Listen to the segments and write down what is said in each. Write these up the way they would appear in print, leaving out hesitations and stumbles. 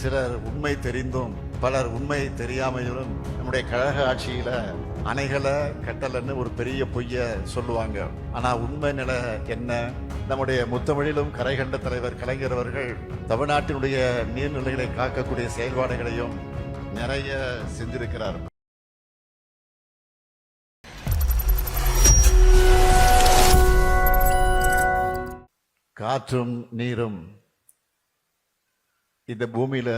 சிலர் உண்மை தெரிந்தும் பலர் உண்மை தெரியாமையிலும் நம்முடைய கழக ஆட்சியில அணைகளை கட்டலன்னு ஒரு பெரிய பொய்ய சொல்லுவாங்க. ஆனா உண்மை நிலை என்ன? நம்முடைய முத்தமிழிலும் கரை கண்ட தலைவர் கலைஞர் அவர்கள் தமிழ்நாட்டினுடைய நீர்நிலைகளை காக்கக்கூடிய செயல்பாடுகளையும் நிறைய செஞ்சிருக்கிறார். காற்றும் நீரும் இந்த பூமியில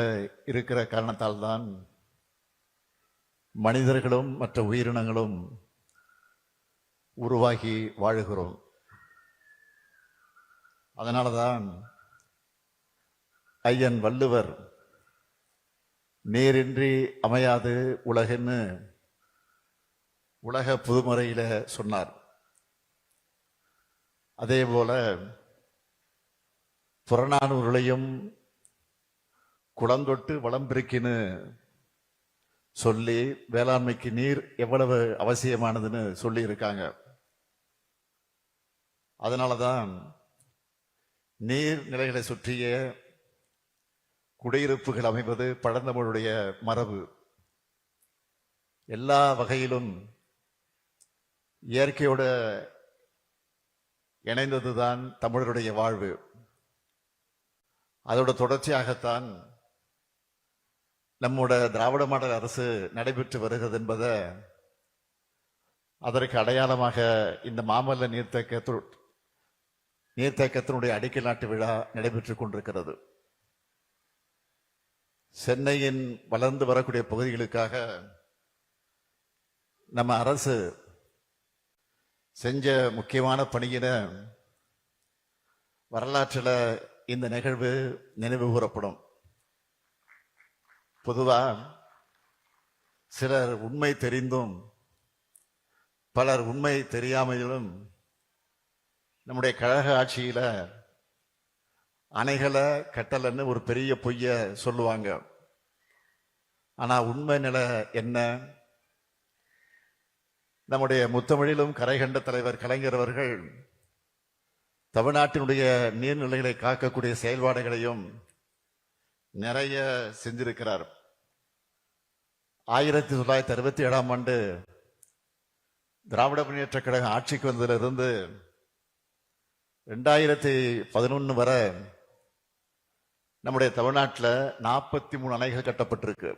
இருக்கிற காரணத்தால் தான் மனிதர்களும் மற்ற உயிரினங்களும் உருவாகி வாழுகிறோம். அதனாலதான் ஐயன் வள்ளுவர் நீரின்றி அமையாது உலகன்னு உலக புதுமுறையில சொன்னார். அதே போல புறநானூறுலையும் குளந்தொட்டு வளம் பெருக்கின்னு சொல்லி வேளாண்மைக்கு நீர் எவ்வளவு அவசியமானதுன்னு சொல்லி இருக்காங்க. அதனாலதான் நீர் நிலைகளை சுற்றிய குடியிருப்புகள் அமைவது பழந்தமிழுடைய மரபு. எல்லா வகையிலும் இயற்கையோட இணைந்ததுதான் தமிழருடைய வாழ்வு. அதோட தொடர்ச்சியாகத்தான் நம்முடைய திராவிட மாடல் அரசு நடைபெற்று வருகிறது என்பதை அதற்கு அடையாளமாக இந்த மாமல்ல நீர்த்தேக்கத்தினுடைய அடிக்கல் நாட்டு விழா நடைபெற்றுக் கொண்டிருக்கிறது. சென்னையின் வளர்ந்து வரக்கூடிய பகுதிகளுக்காக நம்ம அரசு செஞ்ச முக்கியமான பணியின வரலாற்றில் இந்த நிகழ்வு நினைவு கூறப்படும். பொதுவா சிலர் உண்மை தெரிந்தும் பலர் உண்மை தெரியாமையிலும் நம்முடைய கழக ஆட்சியில அணைகளை கட்டலன்னு ஒரு பெரிய பொய்ய சொல்லுவாங்க. ஆனா உண்மை நிலை என்ன? நம்முடைய முத்தமிழிலும் கரை கண்ட தலைவர் கலைஞர் அவர்கள் தமிழ்நாட்டினுடைய நீர்நிலைகளை காக்கக்கூடிய செயல்பாடுகளையும் நிறைய செஞ்சிருக்கிறார். 1967ஆம் ஆண்டு திராவிட முன்னேற்ற கழகம் ஆட்சிக்கு வந்ததிலிருந்து 2011 வரை நம்முடைய தமிழ்நாட்டில் 43 அணைகள் கட்டப்பட்டிருக்கு.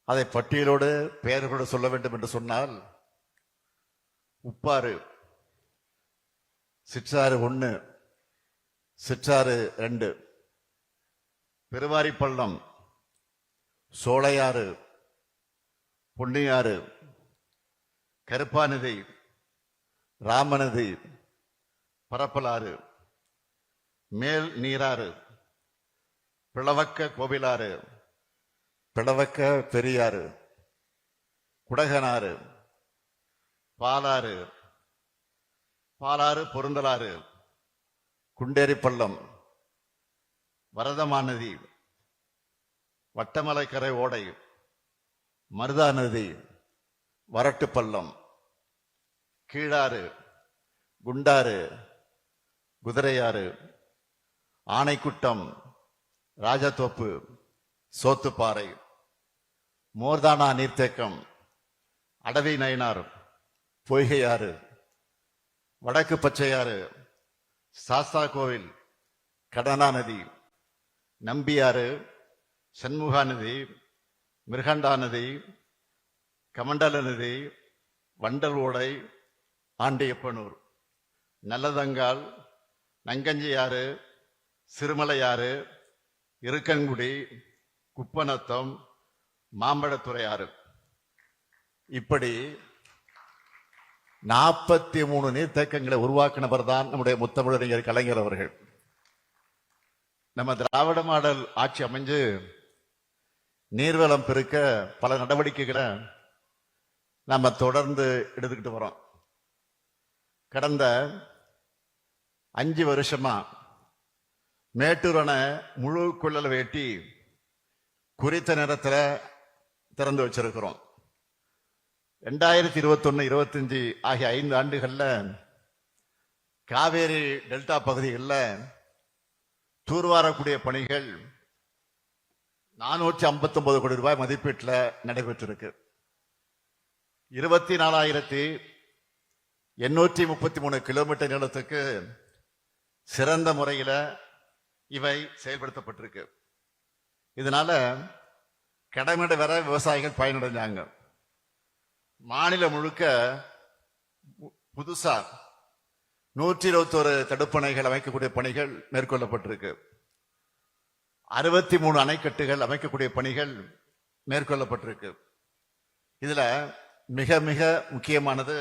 அதை பட்டியலோடு பெயர்களோடு சொல்ல வேண்டும் என்று சொன்னால் உப்பாறு, சிற்றாறு 1, சிற்றாறு 2, பெருவாரிப்பள்ளம், சோலையாறு, பொன்னியாறு, கருப்பாநதி, ராமநதி, பரப்பலாறு, மேல் நீராறு, பிளவக்க கோவிலாறு, பிளவக்க பெரியாறு, குடகனாறு, பாலாறு, பாலாறு பொருந்தலாறு, குண்டேரிப்பள்ளம், வரதமாநதி, வட்டமலைக்கரை ஓடை, மருதா நதி, வரட்டுப்பள்ளம், கீழாறு, குண்டாறு, குதிரையாறு, ஆனைக்குட்டம், ராஜத்தோப்பு, சோத்துப்பாறை, மோர்தானா நீர்த்தேக்கம், அடவி நயினார், பொய்கையாறு, வடக்கு பச்சையாறு, சாஸ்தா கோவில், கடனா நதி, நம்பியாறு, சண்முகா நதி, மிருகண்டா நதி, கமண்டல நதி, வண்டல் ஓடை, ஆண்டியப்பனூர், நல்லதங்கால், நங்கஞ்சியாறு, சிறுமலையாறு, இருக்கன்குடி, குப்பநத்தம், மாம்பழத்துறையாறு, இப்படி 43 நீர்த்தேக்கங்களை உருவாக்கினவர் தான் நம்முடைய முத்தமிழறிஞர் கலைஞர் அவர்கள். நம்ம திராவிட மாடல் ஆட்சி அமைஞ்சு நீர்வளம் பெருக்க பல நடவடிக்கைகளை நம்ம தொடர்ந்து எடுத்துக்கிட்டு வரோம். கடந்த 5 வருஷமா மேட்டூர் அணை முழு கொள்ளளவு வெட்டி குறித்த நேரத்தில் திறந்து வச்சிருக்கிறோம். 2021-25 ஆகிய 5 ஆண்டுகள்ல காவேரி டெல்டா பகுதிகளில் தூர்வாரக்கூடிய பணிகள் 459 கோடி ரூபாய் மதிப்பீட்டில் நடைபெற்றிருக்கு. 24,833 கிலோமீட்டர் நீளத்துக்கு சிறந்த முறையில் இவை செயல்படுத்தப்பட்டிருக்கு. இதனால கடமிட வர விவசாயிகள் பயனடைஞ்சாங்க. மாநிலம் முழுக்க புதுசா 121 தடுப்பணைகள் அமைக்கக்கூடிய பணிகள் மேற்கொள்ளப்பட்டிருக்கு. 63 அணைக்கட்டுகள் அமைக்கக்கூடிய பணிகள் மேற்கொள்ளப்பட்டிருக்கு. இதுல மிக மிக முக்கியமானது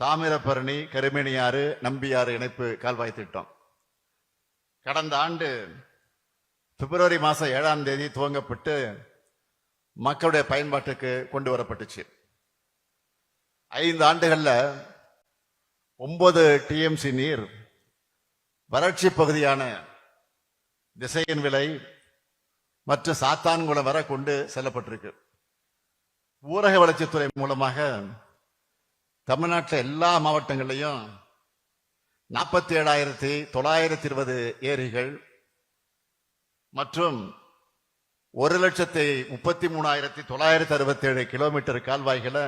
தாமிரபரணி கருமேனியாறு நம்பியாறு இணைப்பு கால்வாய் திட்டம். கடந்த ஆண்டு பிப்ரவரி மாதம் 7ஆம் தேதி துவங்கப்பட்டு மக்களுடைய பயன்பாட்டுக்கு கொண்டு வரப்பட்டுச்சு. 5 ஆண்டுகள்ல 9 டிஎம்சி நீர் வறட்சி பகுதியான திசையன் விலை மற்றும் சாத்தான்குளம் வரை கொண்டு செல்லப்பட்டிருக்கு. ஊரக வளர்ச்சித்துறை மூலமாக தமிழ்நாட்டில் எல்லா மாவட்டங்களையும் 47,920 ஏரிகள் மற்றும் 1,33,967 கிலோமீட்டர் கால்வாய்களை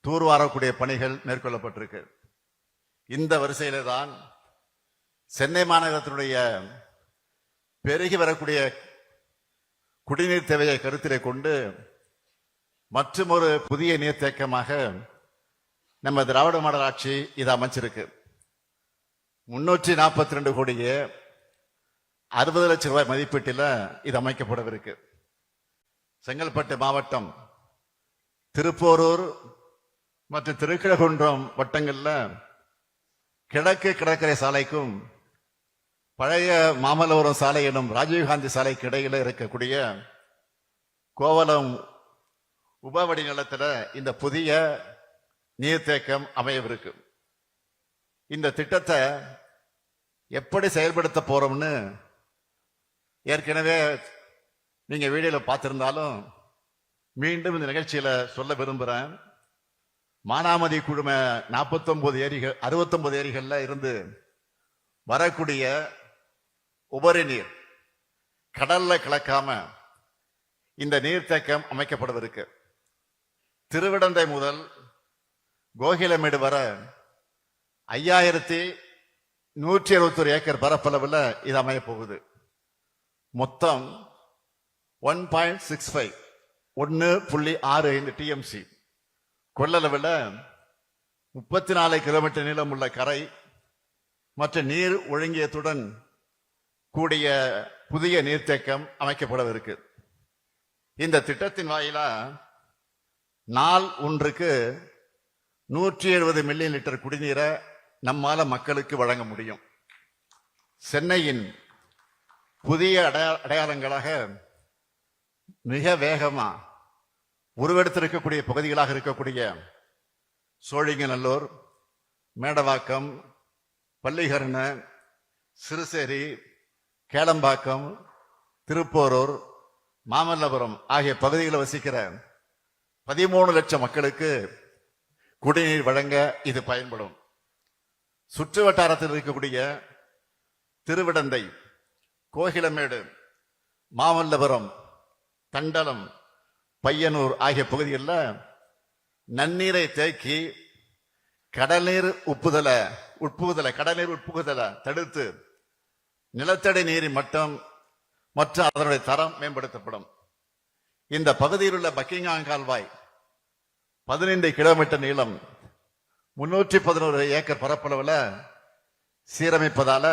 தூர்வாரக்கூடிய பணிகள் மேற்கொள்ளப்பட்டிருக்கு. இந்த வரிசையில தான் சென்னை மாநகரத்தினுடைய பெருகி வரக்கூடிய குடிநீர் தேவையை கருத்திலே கொண்டு மற்றும் ஒரு புதிய நீர்த்தேக்கமாக நம்ம திராவிட மாடல் ஆட்சி இதை அமைச்சிருக்கு. 342 கோடியே 60 லட்சம் ரூபாய் மதிப்பீட்டில் இது அமைக்கப்படவிருக்கு. செங்கல்பட்டு மாவட்டம், திருப்போரூர் மற்றும் திருக்கழுகுன்றம் வட்டங்கள்ல கிழக்கு கடற்கரை சாலைக்கும் பழைய மாமல்லபுரம் சாலை எனும் ராஜீவ்காந்தி சாலைக்கு இடையில இருக்கக்கூடிய கோவலம் உபவடி நிலத்துல இந்த புதிய நீர்த்தேக்கம் அமையவிருக்கு. இந்த திட்டத்தை எப்படி செயல்படுத்த போறோம்னு ஏற்கனவே நீங்க வீடியோல பார்த்திருந்தாலும் மீண்டும் இந்த நிகழ்ச்சியில சொல்ல விரும்புறேன். மானாமதி குழும 69 ஏரிகள்ல இருந்து வரக்கூடிய உபரி நீர் கடல்ல கலக்காம இந்த நீர்த்தேக்கம் அமைக்கப்படவிருக்கு. திருவிடந்தை முதல் கோகிலமேடு வர 5,171 ஏக்கர் பரப்பளவில் இது அமைய போகுது. மொத்தம் 1.65 1.65 டிஎம்சி கொள்ளளவில் 34 கிலோமீட்டர் நீளம் உள்ள கரை மற்ற நீர் ஒழுங்கியத்துடன் கூடிய புதிய நீர்த்தேக்கம் அமைக்கப்படவிருக்கு. இந்த திட்டத்தின் வாயிலா நாள் ஒன்றுக்கு 170 மில்லியன் லிட்டர் குடிநீரை நம்மால மக்களுக்கு வழங்க முடியும். சென்னையின் புதிய அடையாளங்களாக மிக வேகமா உருவெடுத்திருக்கக்கூடிய பகுதிகளாக இருக்கக்கூடிய சோழிங்கநல்லூர், மேடவாக்கம், பள்ளிகரண, சிறுசேரி, கேளம்பாக்கம், திருப்போரூர், மாமல்லபுரம் ஆகிய பகுதிகளில் வசிக்கிற 13 லட்சம் மக்களுக்கு குடிநீர் வழங்க இது பயன்படும். சுற்று வட்டாரத்தில் இருக்கக்கூடிய திருவிடந்தை, கோகிலமேடு, மாமல்லபுரம், தண்டலம், பையனூர் ஆகிய பகுதிகளில் நன்னீரை தேக்கி கடல்நீர் உட்புகுதலை தடுத்து நிலத்தடி நீரின் மட்டம் மற்றும் அதனுடைய தரம் மேம்படுத்தப்படும். இந்த பகுதியில் உள்ள பக்கிங்ஹாம் கால்வாய் 15 கிலோமீட்டர் நீளம் 311 ஏக்கர் பரப்பளவில் சீரமைப்பதால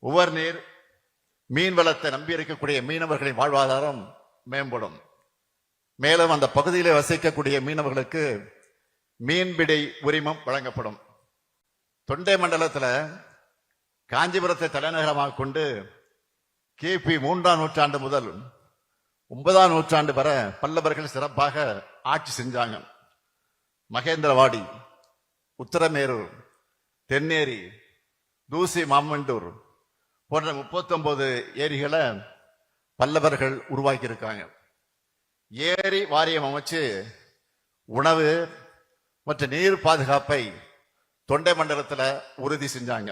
உவர் நீர் மீன் வளத்தை நம்பி இருக்கக்கூடிய மீனவர்களின் வாழ்வாதாரம் மேம்படும். மேலும் அந்த பகுதியில் வசிக்கக்கூடிய மீனவர்களுக்கு மீன்பிடி உரிமம் வழங்கப்படும். தொண்டை மண்டலத்தில் காஞ்சிபுரத்தை தலைநகரமாக கொண்டு கிபி 3ஆம் நூற்றாண்டு முதல் 9ஆம் நூற்றாண்டு வரை பல்லவர்கள் சிறப்பாக ஆட்சி செஞ்சாங்க. மகேந்திரவாடி, உத்தரமேரூர், தென்னேரி, தூசி மாமண்டூர் போன்ற 39 ஏரிகளை பல்லவர்கள் உருவாக்கி இருக்காங்க. ஏரி வாரியம் அமைச்சு உணவு மற்றும் நீர் பாதுகாப்பை தொண்டை மண்டலத்தில் உறுதி செஞ்சாங்க.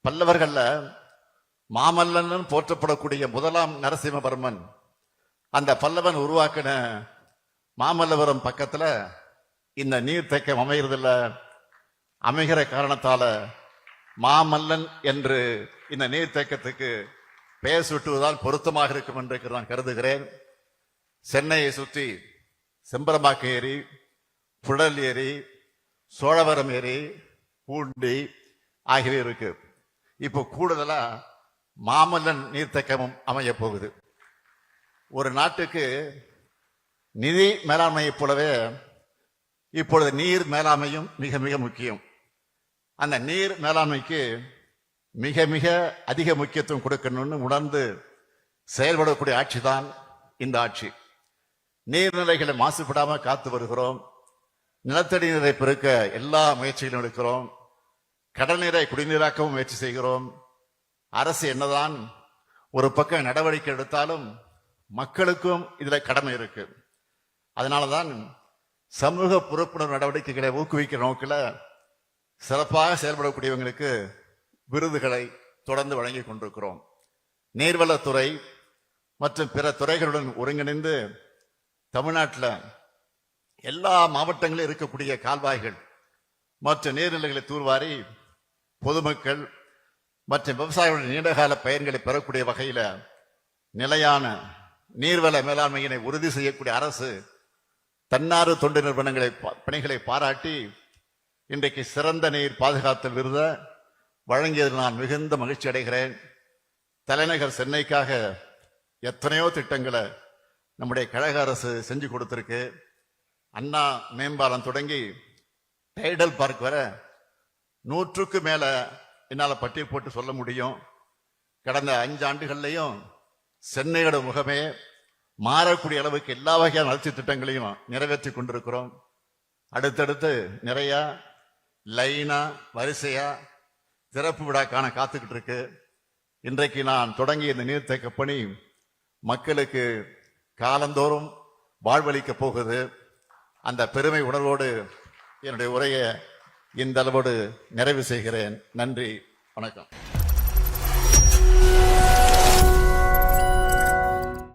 பல்லவர்கள்ல மாமல்லன் போற்றப்படக்கூடிய முதலாம் நரசிம்மவர்மன் அந்த பல்லவன் உருவாக்கின மாமல்லபுரம் பக்கத்துல இந்த நீர்த்தேக்கம் அமைகிறதில்ல. அமைகிற காரணத்தால மாமல்லன் என்று இந்த நீர்த்தேக்கத்துக்கு பெயர் சுட்டுவதால் பொருத்தமாக இருக்கும் என்று நான் கருதுகிறேன். சென்னையை சுற்றி செம்பரம்பாக்கம் ஏரி, புழல் ஏரி, சோழவரம் ஏரி, பூண்டி ஆகியவை இருக்கு. இப்போ கூடுதலா மாமல்லன் நீர்த்தேக்கமும் அமைய போகுது. ஒரு நாட்டுக்கு நிதி மேலாண்மையைப் போலவே இப்பொழுது நீர் மேலாண்மையும் மிக மிக முக்கியம். அந்த நீர் மேலாண்மைக்கு மிக மிக அதிக முக்கியத்துவம் கொடுக்கணும்னு உணர்ந்து செயல்படக்கூடிய ஆட்சி தான் இந்த ஆட்சி. நீர்நிலைகளை மாசுபடாம காத்து வருகிறோம். நிலத்தடி நீரை பெருக்க எல்லா முயற்சிகளும் எடுக்கிறோம். கடல் நீரை குடிநீராக்கவும் முயற்சி செய்கிறோம். அரசு என்னதான் ஒரு பக்கம் நடவடிக்கை எடுத்தாலும் மக்களுக்கும் இதுல கடமை இருக்கு. அதனாலதான் சமூக பொறுப்புணர்வு நடவடிக்கைகளை ஊக்குவிக்கிற நோக்கில் சிறப்பாக செயல்படக்கூடியவங்களுக்கு விருதுகளை தொடர்ந்து வழங்கி கொண்டிருக்கிறோம். நீர்வளத்துறை மற்றும் பிற துறைகளுடன் ஒருங்கிணைந்து தமிழ்நாட்டில் எல்லா மாவட்டங்களிலும் இருக்கக்கூடிய கால்வாய்கள் மற்றும் நீர்நிலைகளை தூர்வாரி பொதுமக்கள் மற்றும் விவசாயிகளுடைய நீண்டகால பயன்களை பெறக்கூடிய வகையில் நிலையான நீர்வள மேலாண்மையினை உறுதி செய்யக்கூடிய அரசு தன்னார்வ தொண்டு நிறுவனங்களை பணிகளை பாராட்டி இன்றைக்கு சிறந்த நீர் பாதுகாத்தல் விருத வழங்கியதில் நான் மிகுந்த மகிழ்ச்சி அடைகிறேன். தலைநகர் சென்னைக்காக எத்தனையோ திட்டங்களை நம்முடைய கழக அரசு செஞ்சு கொடுத்திருக்கு. அண்ணா மேம்பாலம் தொடங்கி டைடல் பார்க் வர 100க்கு மேல என்னால் பட்டியல் போட்டு சொல்ல முடியும். கடந்த 5 ஆண்டுகள்லையும் சென்னையோட முகமே மாறக்கூடிய அளவுக்கு எல்லா வகையான வளர்ச்சி திட்டங்களையும் நிறைவேற்றி கொண்டிருக்கிறோம். அடுத்தடுத்து நிறைய லைனா வரிசையா திறப்பு விழா காண காத்துக்கிட்டு இருக்கு. இன்றைக்கு நான் தொடங்கிய இந்த நீர்த்தேக்க பணி மக்களுக்கு காலந்தோறும் வாழ்வளிக்க போகுது. அந்த பெருமை உணர்வோடு என்னுடைய உரையை இந்த அளவோடு நிறைவு செய்கிறேன். நன்றி, வணக்கம்.